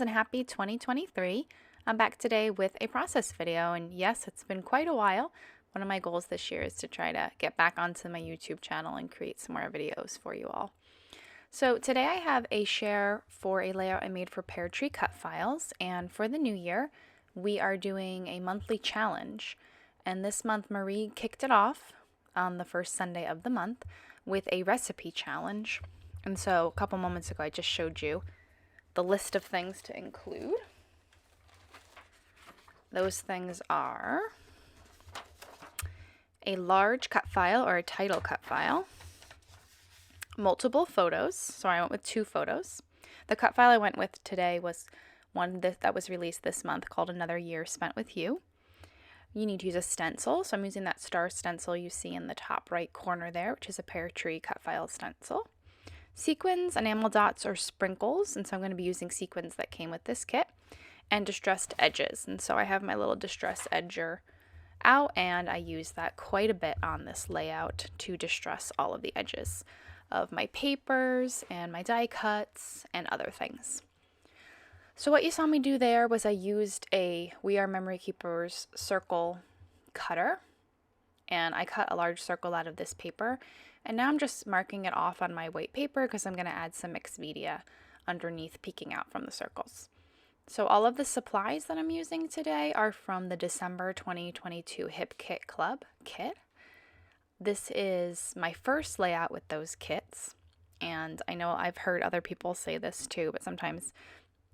and happy 2023. I'm back today with a process video, and yes, it's been quite a while. One of my goals this year is to try to get back onto my YouTube channel and create some more videos for you all. So today I have a share for a layout I made for Peartree Cutfiles, and for the new year, we are doing a monthly challenge. And this month, Marie kicked it off on the first Sunday of the month with a recipe challenge. And so a couple moments ago, I just showed you the list of things to include. Those things are a large cut file or a title cut file, multiple photos, so I went with 2 photos. The cut file I went with today was one that was released this month called Another Year Spent With You. You need to use a stencil, so I'm using that star stencil you see in the top right corner there, which is a Peartree cut file stencil. Sequins, enamel dots, or sprinkles, and so I'm going to be using sequins that came with this kit, and distressed edges. And so I have my little distress edger out, and I use that quite a bit on this layout to distress all of the edges of my papers and my die cuts and other things. So what you saw me do there was I used a We Are Memory Keepers circle cutter, and I cut a large circle out of this paper, and now I'm just marking it off on my white paper because I'm going to add some mixed media underneath peeking out from the circles. So all of the supplies that I'm using today are from the December 2022 Hip Kit Club kit. This is my first layout with those kits, and I know I've heard other people say this too, but sometimes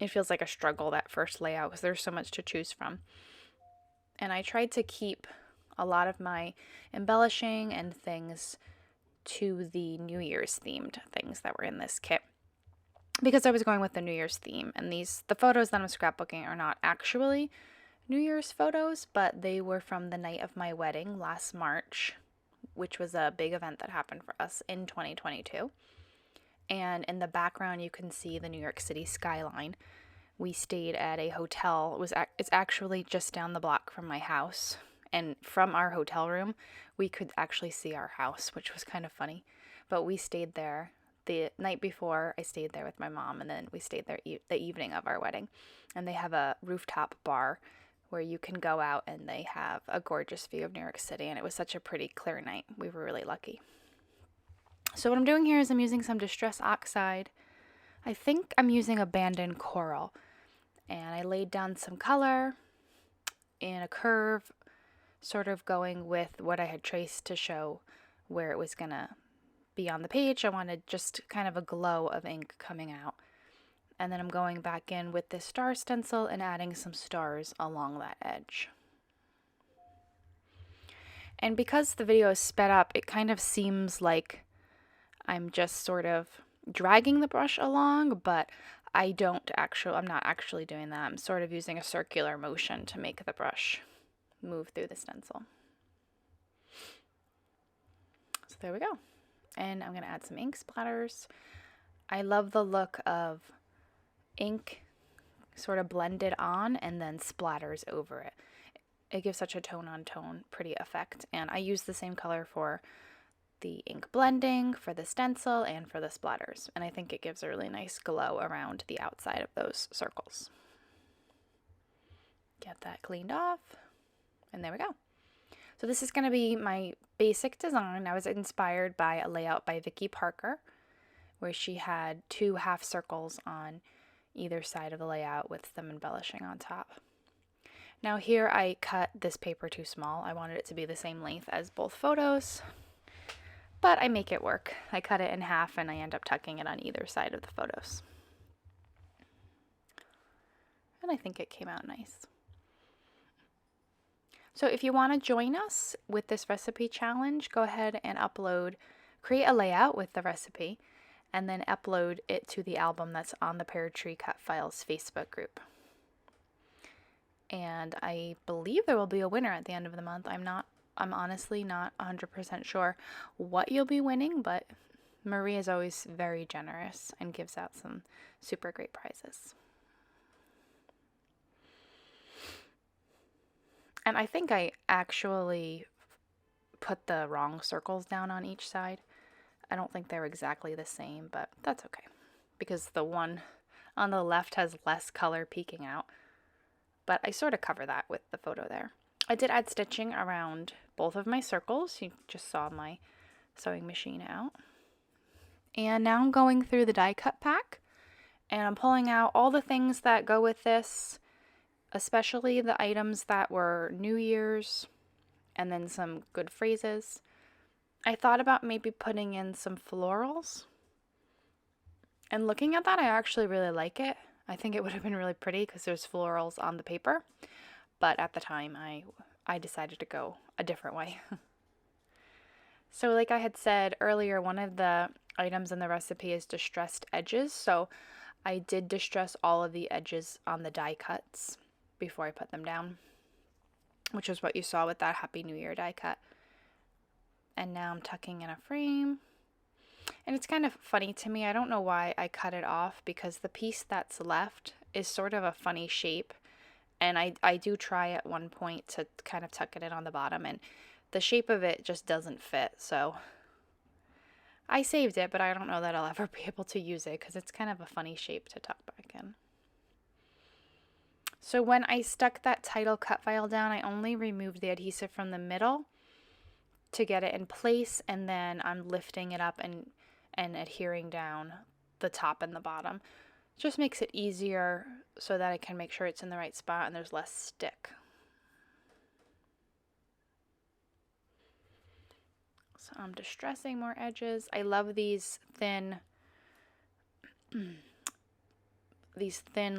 it feels like a struggle, that first layout, because there's so much to choose from. And I tried to keep a lot of my embellishing and things to the New Year's themed things that were in this kit, because I was going with the New Year's theme. And the photos that I'm scrapbooking are not actually New Year's photos, but they were from the night of my wedding last March, which was a big event that happened for us in 2022. And in the background, you can see the New York City skyline. We stayed at a hotel. It's actually just down the block from my house. And from our hotel room, we could actually see our house, which was kind of funny. But we stayed there the night before. I stayed there with my mom, and then we stayed there the evening of our wedding. And they have a rooftop bar where you can go out, and they have a gorgeous view of New York City. And it was such a pretty, clear night. We were really lucky. So what I'm doing here is I'm using some Distress Oxide. I think I'm using Abandoned Coral. And I laid down some color in a curve, sort of going with what I had traced to show where it was going to be on the page. I wanted just kind of a glow of ink coming out. And then I'm going back in with this star stencil and adding some stars along that edge. And because the video is sped up, it kind of seems like I'm just sort of dragging the brush along, but I'm not actually doing that. I'm sort of using a circular motion to make the brush move through the stencil. So there we go. And I'm going to add some ink splatters. I love the look of ink sort of blended on and then splatters over it. It gives such a tone-on-tone pretty effect. And I use the same color for the ink blending, for the stencil, and for the splatters. And I think it gives a really nice glow around the outside of those circles. Get that cleaned off. And there we go. So this is going to be my basic design. I was inspired by a layout by Vicki Parker, where she had 2 half circles on either side of the layout with some embellishing on top. Now here I cut this paper too small. I wanted it to be the same length as both photos, but I make it work. I cut it in half and I end up tucking it on either side of the photos. And I think it came out nice. So if you want to join us with this recipe challenge, go ahead and create a layout with the recipe, and then upload it to the album that's on the Peartree Cutfiles Facebook group. And I believe there will be a winner at the end of the month. I'm honestly not 100% sure what you'll be winning, but Marie is always very generous and gives out some super great prizes. And I think I actually put the wrong circles down on each side. I don't think they're exactly the same, but that's okay, because the one on the left has less color peeking out, but I sort of cover that with the photo there. I did add stitching around both of my circles. You just saw my sewing machine out. And now I'm going through the die cut pack, and I'm pulling out all the things that go with this, especially the items that were New Year's, and then some good phrases. I thought about maybe putting in some florals. And looking at that, I actually really like it. I think it would have been really pretty because there's florals on the paper. But at the time, I decided to go a different way. So like I had said earlier, one of the items in the recipe is distressed edges. So I did distress all of the edges on the die cuts before I put them down, which is what you saw with that Happy New Year die cut. And now I'm tucking in a frame. And it's kind of funny to me. I don't know why I cut it off, because the piece that's left is sort of a funny shape. And I do try at one point to kind of tuck it in on the bottom, and the shape of it just doesn't fit. So I saved it, but I don't know that I'll ever be able to use it because it's kind of a funny shape to tuck back in. So when I stuck that title cut file down, I only removed the adhesive from the middle to get it in place, and then I'm lifting it up and adhering down the top and the bottom. Just makes it easier so that I can make sure it's in the right spot and there's less stick. So I'm distressing more edges. I love these thin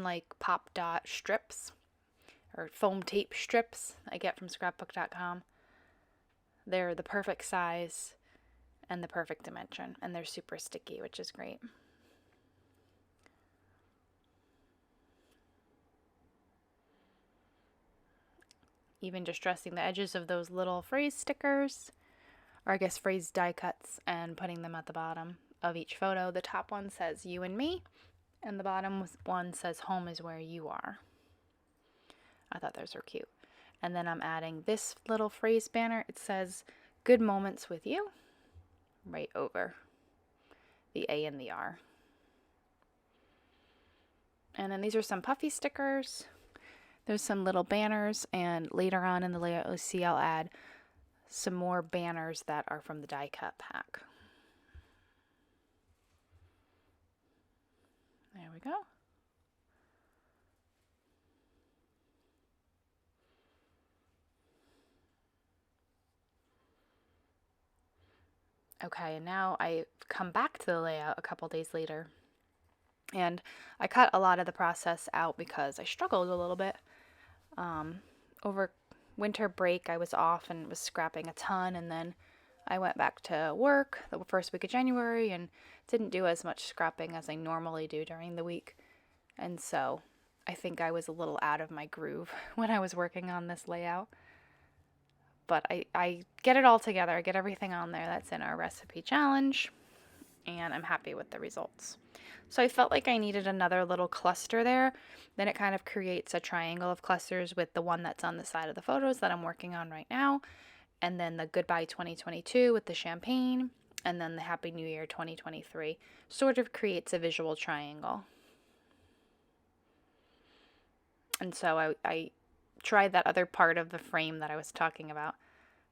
like pop dot strips or foam tape strips I get from scrapbook.com. They're the perfect size and the perfect dimension, and they're super sticky, which is great. Even distressing the edges of those little phrase stickers, or I guess phrase die cuts, and putting them at the bottom of each photo. The top one says you and me, and the bottom one says home is where you are. I thought those were cute. And then I'm adding this little phrase banner. It says good moments with you right over the A and the R. And then these are some puffy stickers. There's some little banners, and later on in the layout you'll see I'll add some more banners that are from the die cut pack. There we go. Okay, and now I've come back to the layout a couple days later, and I cut a lot of the process out because I struggled a little bit. Over winter break I was off and was scrapping a ton, and then I went back to work the first week of January and didn't do as much scrapping as I normally do during the week. And so I think I was a little out of my groove when I was working on this layout. But I get it all together. I get everything on there that's in our recipe challenge, and I'm happy with the results. So I felt like I needed another little cluster there. Then it kind of creates a triangle of clusters with the one that's on the side of the photos that I'm working on right now, and then the Goodbye 2022 with the champagne, and then the Happy New Year 2023 sort of creates a visual triangle. And so I tried that other part of the frame that I was talking about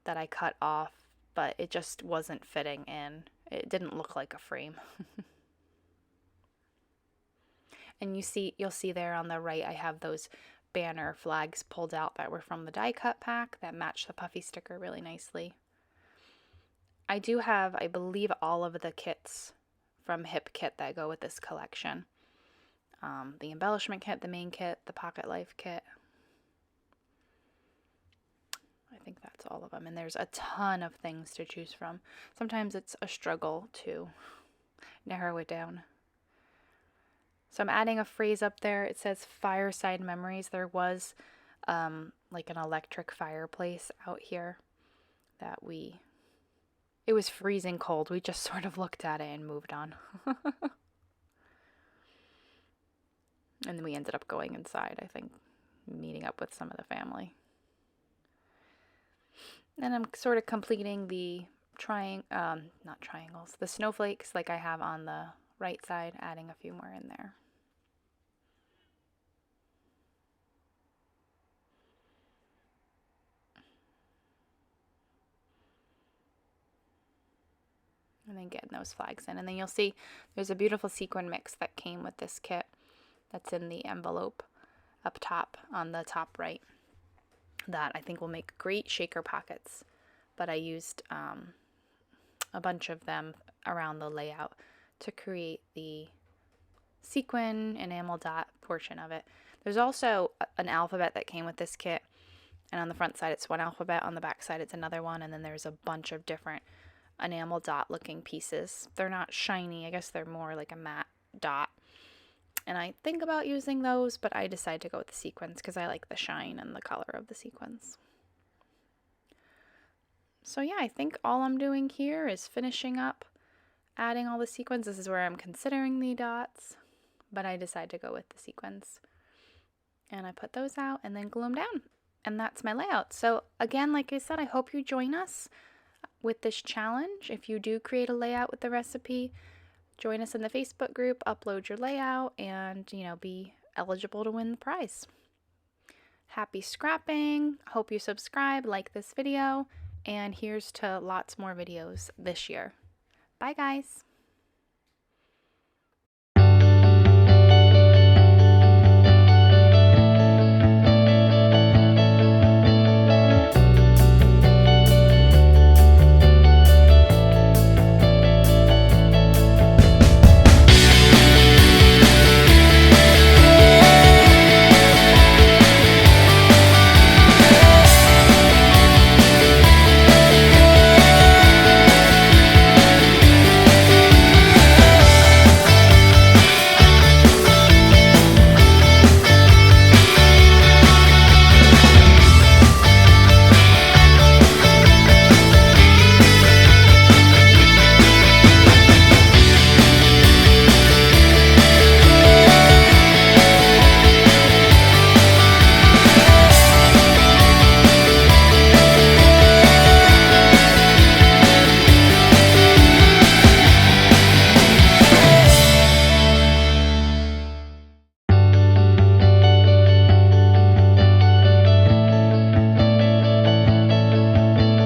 that I cut off, but it just wasn't fitting in. It didn't look like a frame. And you'll see there on the right I have those banner flags pulled out that were from the die cut pack that match the puffy sticker really nicely. I do have, I believe, all of the kits from Hip Kit that go with this collection. The embellishment kit, the main kit, the pocket life kit. I think that's all of them. And there's a ton of things to choose from. Sometimes it's a struggle to narrow it down. So I'm adding a phrase up there. It says fireside memories. There was like an electric fireplace out here that it was freezing cold. We just sort of looked at it and moved on. And then we ended up going inside, I think, meeting up with some of the family. And I'm sort of completing the not triangles, the snowflakes like I have on the right side, adding a few more in there. and then getting those flags in. And then you'll see there's a beautiful sequin mix that came with this kit that's in the envelope up top on the top right that I think will make great shaker pockets. But I used a bunch of them around the layout to create the sequin enamel dot portion of it. There's also an alphabet that came with this kit, and on the front side it's one alphabet, on the back side it's another one, and then there's a bunch of different enamel dot looking pieces. They're not shiny, I guess they're more like a matte dot, and I think about using those, but I decided to go with the sequins because I like the shine and the color of the sequins. So yeah, I think all I'm doing here is finishing up adding all the sequins. This is where I'm considering the dots, but I decided to go with the sequins. And I put those out and then glue them down. And that's my layout. So again, like I said, I hope you join us with this challenge. If you do create a layout with the recipe, join us in the Facebook group, upload your layout, and, be eligible to win the prize. Happy scrapping. Hope you subscribe, like this video, and here's to lots more videos this year. Bye, guys.